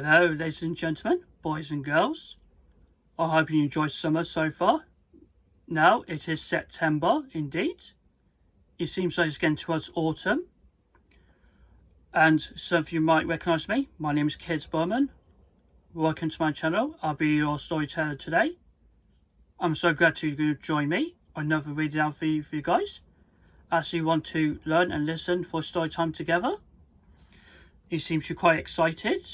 Hello, ladies and gentlemen, boys and girls. I hope you enjoyed summer so far. Now it is September, indeed. It seems like it's getting towards autumn. And some of you might recognise me. My name is Kenneth Keay. Welcome to my channel. I'll be your storyteller today. I'm so glad you're going to join me. Another reading out for you guys. As you want to learn and listen for story time together. It seems you're quite excited.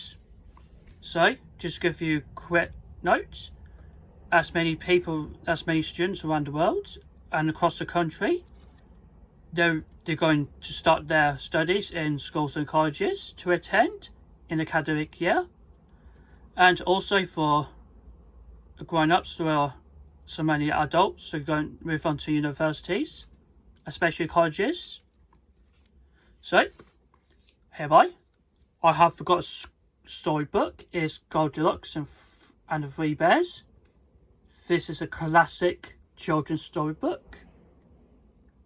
So, just give you a quick note. As many students around the world and across the country, they're going to start their studies in schools and colleges to attend in the academic year. And also for grown-ups, there are so many adults who are going to move on to universities, especially colleges. So, hereby, I have got a storybook. Is Goldilocks and the Three Bears. This is a classic children's storybook.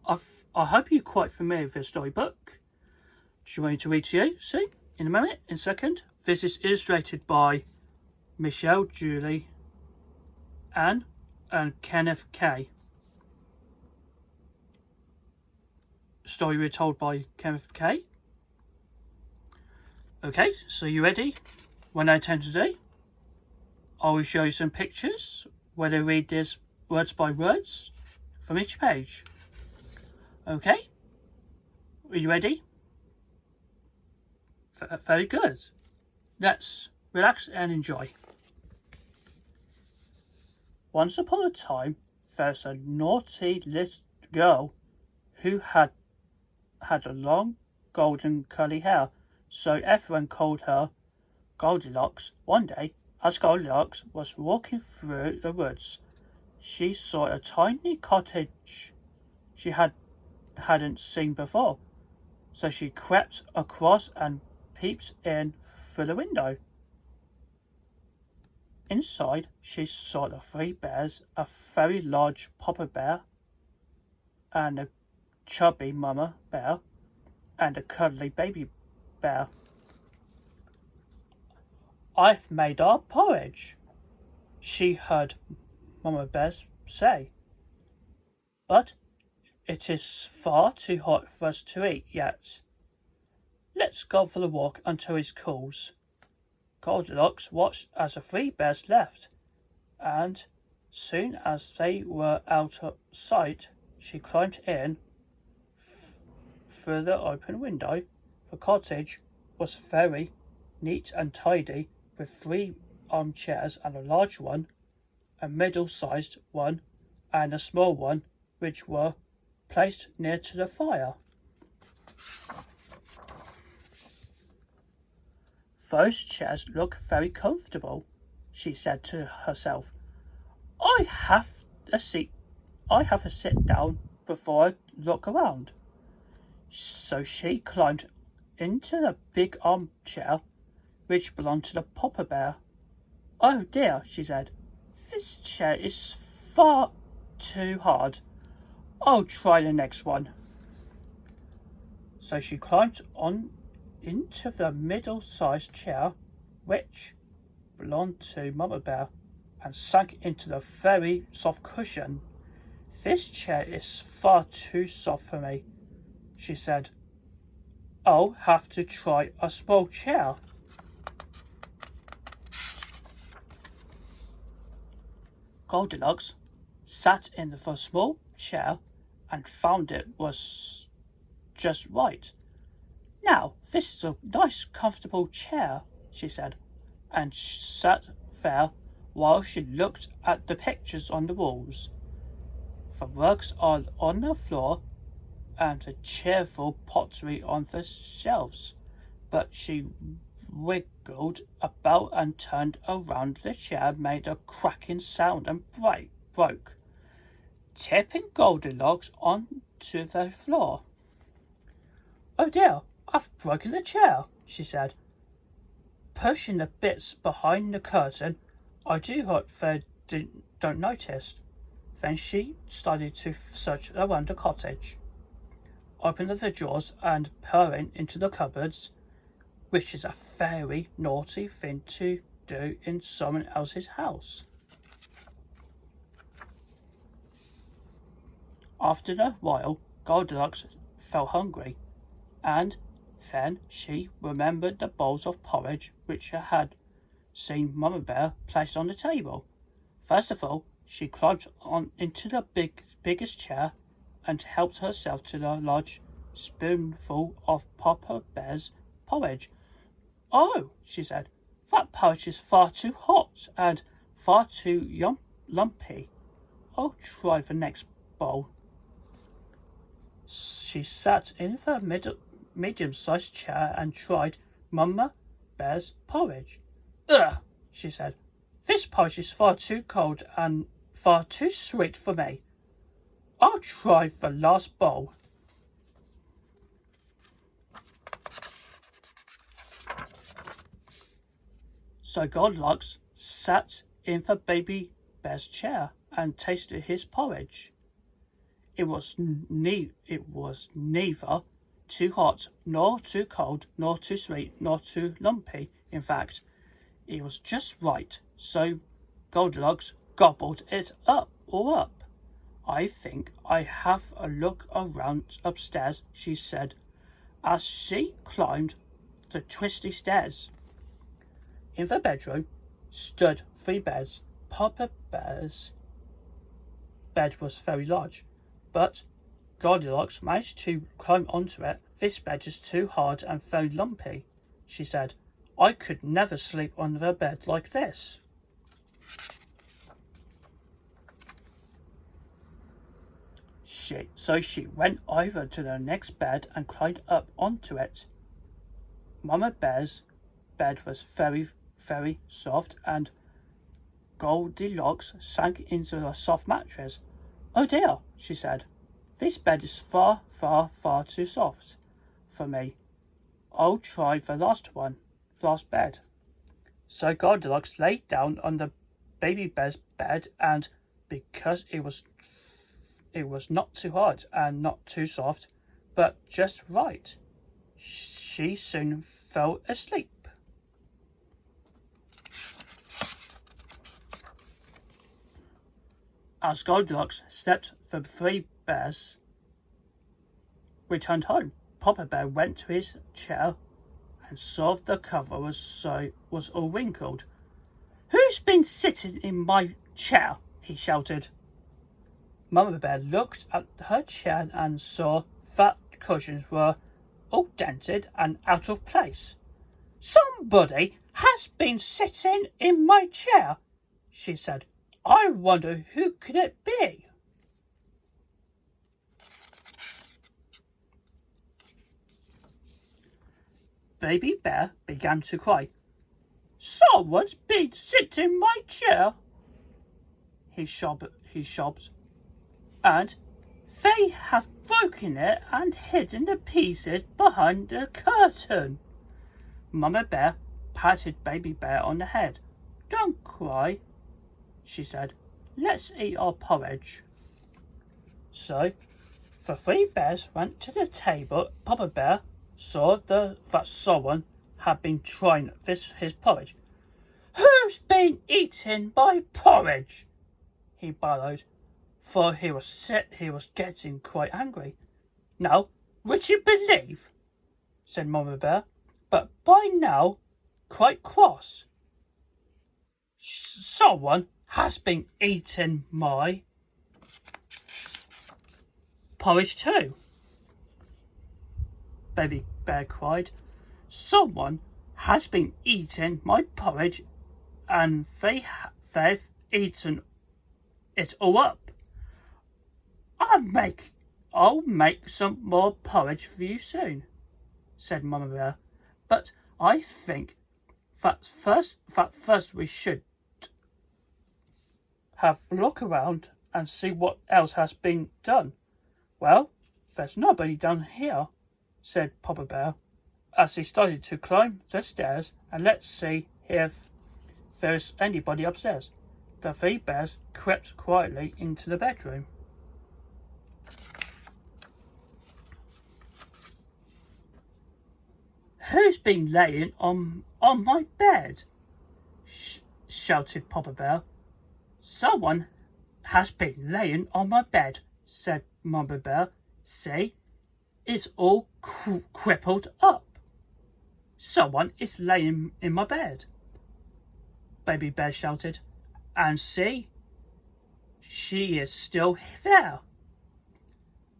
I hope you're quite familiar with this storybook. Do you want me to read to you? See, in a moment, in a second. This is illustrated by Michelle, Julie, Anne, and Kenneth Keay. Story retold by Kenneth Keay. Okay, so you ready? When I turn today, I will show you some pictures where they read this words by words from each page. Okay, are you ready? Very good. Let's relax and enjoy. Once upon a time, there's a naughty little girl who had a long golden curly hair. So everyone called her Goldilocks. One day, as Goldilocks was walking through the woods, she saw a tiny cottage she hadn't seen before. So she crept across and peeped in through the window. Inside, she saw the three bears, a very large papa bear, and a chubby mama bear, and a cuddly baby bear. I've made our porridge, she heard Mama Bear say, but it is far too hot for us to eat yet. Let's go for a walk until it cools. Goldilocks watched as the three bears left, and soon as they were out of sight, she climbed in through the open window. The cottage was very neat and tidy, with 3 armchairs and a large one, a middle-sized one, and a small one, which were placed near to the fire. Those chairs look very comfortable, she said to herself. I have a sit down before I look around. So she climbed into the big armchair which belonged to the papa bear. Oh dear, she said, this chair is far too hard. I'll try the next one. So she climbed on into the middle-sized chair which belonged to Mama Bear and sank into the very soft cushion. This chair is far too soft for me, she said. I'll have to try a small chair. Goldilocks sat in the small chair and found it was just right. Now, this is a nice, comfortable chair, she said, and sat there while she looked at the pictures on the walls. The rugs are on the floor and the cheerful pottery on the shelves, but she wiggled about and turned around. The chair made a cracking sound and broke, tipping Goldilocks onto the floor. Oh dear, I've broken the chair, she said, pushing the bits behind the curtain. I do hope they don't notice. Then she started to search around the cottage, opening the drawers and peering into the cupboards. which is a very naughty thing to do in someone else's house. After a while, Goldilocks felt hungry, and then she remembered the bowls of porridge which she had seen Mama Bear place on the table. First of all, she climbed on into the biggest chair and helped herself to the large spoonful of Papa Bear's porridge. "Oh," she said, "that porridge is far too hot and far too lumpy. I'll try the next bowl." She sat in the medium-sized chair and tried Mama Bear's porridge. "Ugh," she said, "this porridge is far too cold and far too sweet for me. I'll try the last bowl." So Goldilocks sat in the baby bear's chair and tasted his porridge. It was neither too hot, nor too cold, nor too sweet, nor too lumpy. In fact, it was just right. So Goldilocks gobbled it all up. "I think I have a look around upstairs," she said, as she climbed the twisty stairs. In the bedroom stood 3 beds. Papa Bear's bed was very large, but Goldilocks managed to climb onto it. "This bed is too hard and very lumpy," she said. "I could never sleep on the bed like this." So she went over to the next bed and climbed up onto it. Mama Bear's bed was very, very soft, and Goldilocks sank into a soft mattress. "Oh dear," she said, "this bed is far, far, far too soft for me. I'll try the last bed." So Goldilocks lay down on the baby bear's bed, and because it was not too hard and not too soft, but just right, she soon fell asleep. As Goldilocks slept, the 3 bears returned home. Papa Bear went to his chair and saw the cover was all wrinkled. "Who's been sitting in my chair?" he shouted. Mama Bear looked at her chair and saw that cushions were all dented and out of place. "Somebody has been sitting in my chair," she said. "I wonder who could it be?" Baby Bear began to cry. "Someone's been sitting in my chair," he sobbed, "and they have broken it and hidden the pieces behind the curtain." Mama Bear patted Baby Bear on the head. "Don't cry," she said. "Let's eat our porridge." So the 3 bears went to the table. Papa Bear saw that someone had been trying his porridge. "Who's been eating my porridge?" he bellowed, for he was getting quite angry. "Now, would you believe," said Mama Bear, "but by now quite cross. Someone has been eating my porridge too." Baby Bear cried. "Someone has been eating my porridge, and they've eaten it all up. I'll make some more porridge for you soon," said Mama Bear. "But I think that first we should have a look around and see what else has been done." "Well, there's nobody down here," said Papa Bear, as he started to climb the stairs. "And let's see if there's anybody upstairs." The 3 bears crept quietly into the bedroom. Who's been laying on my bed? Shouted Papa Bear. Someone has been laying on my bed, said Mama Bear. See, it's all crippled up. Someone is laying in my bed, Baby Bear shouted. And see, she is still there.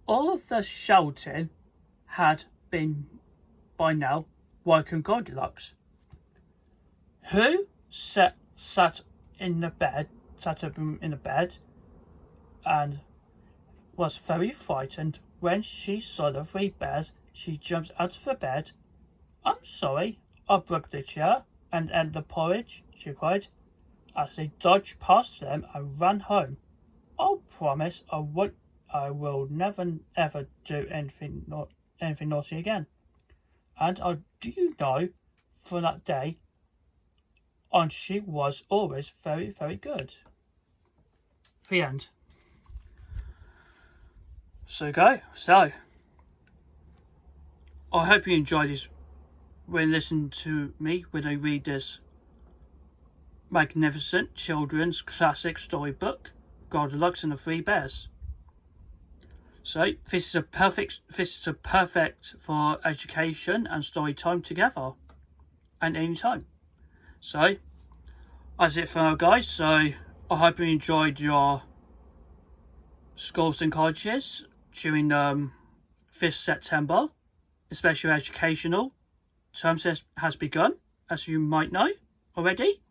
All of the shouting had been, by now, woken Goldilocks, who sat in the bed, and was very frightened. When she saw the three bears, she jumped out of the bed. I'm sorry, I broke the chair and the porridge, she cried, as they dodged past them and ran home. I'll promise I will never ever do anything naughty again. And I do know from that day on she was always very, very good. The end. So I hope you enjoyed this when listening to me when I read this magnificent children's classic storybook, Goldilocks and the Three Bears. So this is a perfect for education and story time together, and any time. So that's it for now, guys. So I hope you enjoyed your schools and colleges during 5th September, especially educational. Term has begun, as you might know already.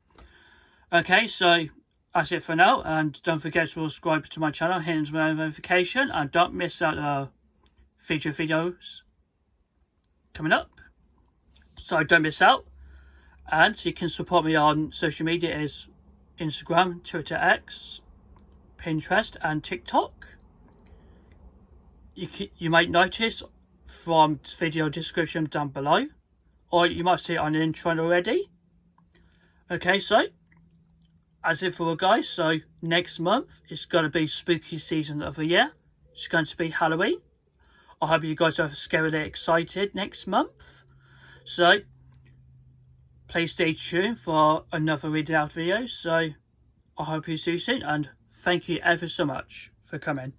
Okay, so that's it for now, and don't forget to subscribe to my channel, hit the notification, and don't miss out future videos coming up. So don't miss out, and you can support me on social media is Instagram, Twitter, X, Pinterest, and TikTok. You might notice from the video description down below, or you might see it on the intro already. Okay, so as it for guys, so next month it's going to be spooky season of the year. It's going to be Halloween. I hope you guys are scarily excited next month. So please stay tuned for another reading out video. So I hope you see you soon, and thank you ever so much for coming.